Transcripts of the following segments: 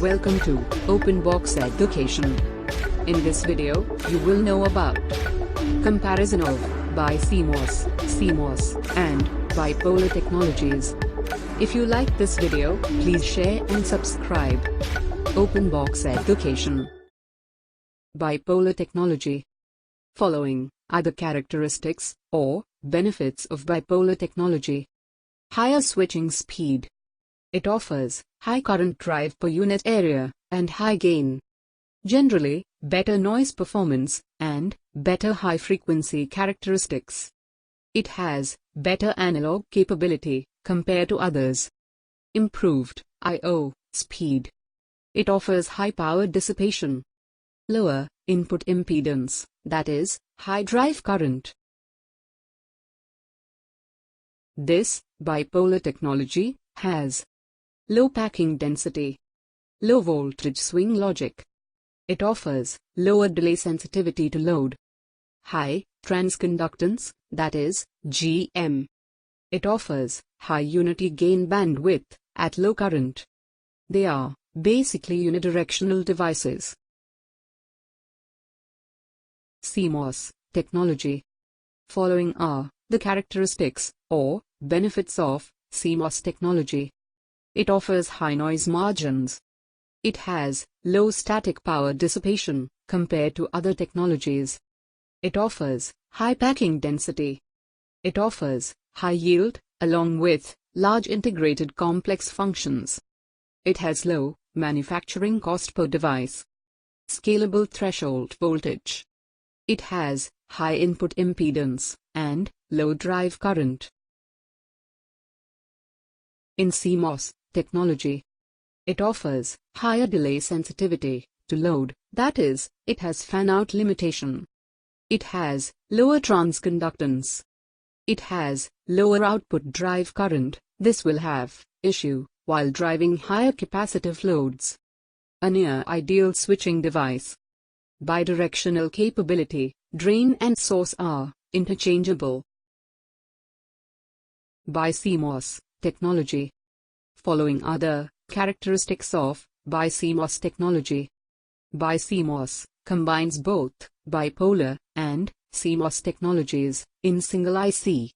Welcome to Open Box Education. In this video, you will know about comparison of BiCMOS, CMOS, and bipolar technologies. If you like this video, please share and subscribe. Open Box Education. Bipolar technology. Following are the characteristics or benefits of bipolar technology. Higher switching speed. It offers high current drive per unit area and high gain. Generally, better noise performance and better high frequency characteristics. It has better analog capability compared to others. Improved I/O speed. It offers high power dissipation. Lower input impedance, that is, high drive current. This bipolar technology has low packing density, low voltage swing logic. It offers lower delay sensitivity to load, high transconductance, that is, GM. It offers high unity gain bandwidth at low current. They are basically unidirectional devices. CMOS technology. Following are the characteristics or benefits of CMOS technology. It offers high noise margins. It has low static power dissipation compared to other technologies. It offers high packing density. It offers high yield along with large integrated complex functions. It has low manufacturing cost per device. Scalable threshold voltage. It has high input impedance and low drive current. In CMOS technology, it offers higher delay sensitivity to load, that is, it has fan-out limitation. It has lower transconductance. It has lower output drive current. This will have issue while driving higher capacitive loads. A near-ideal switching device. Bidirectional capability, drain and source are interchangeable. BiCMOS technology. Following are the characteristics of BiCMOS technology. BiCMOS combines both bipolar and CMOS technologies in single IC.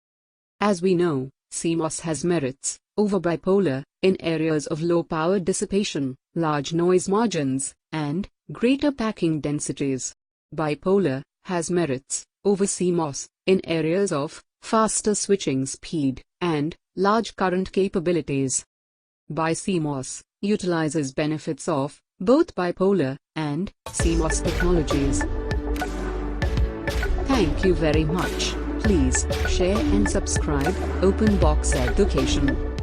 As we know, CMOS has merits over bipolar in areas of low power dissipation, large noise margins, and greater packing densities. Bipolar has merits over CMOS in areas of faster switching speed and large current capabilities. BiCMOS utilizes benefits of both bipolar and CMOS technologies. Thank you very much. Please share and subscribe. Open Box Education.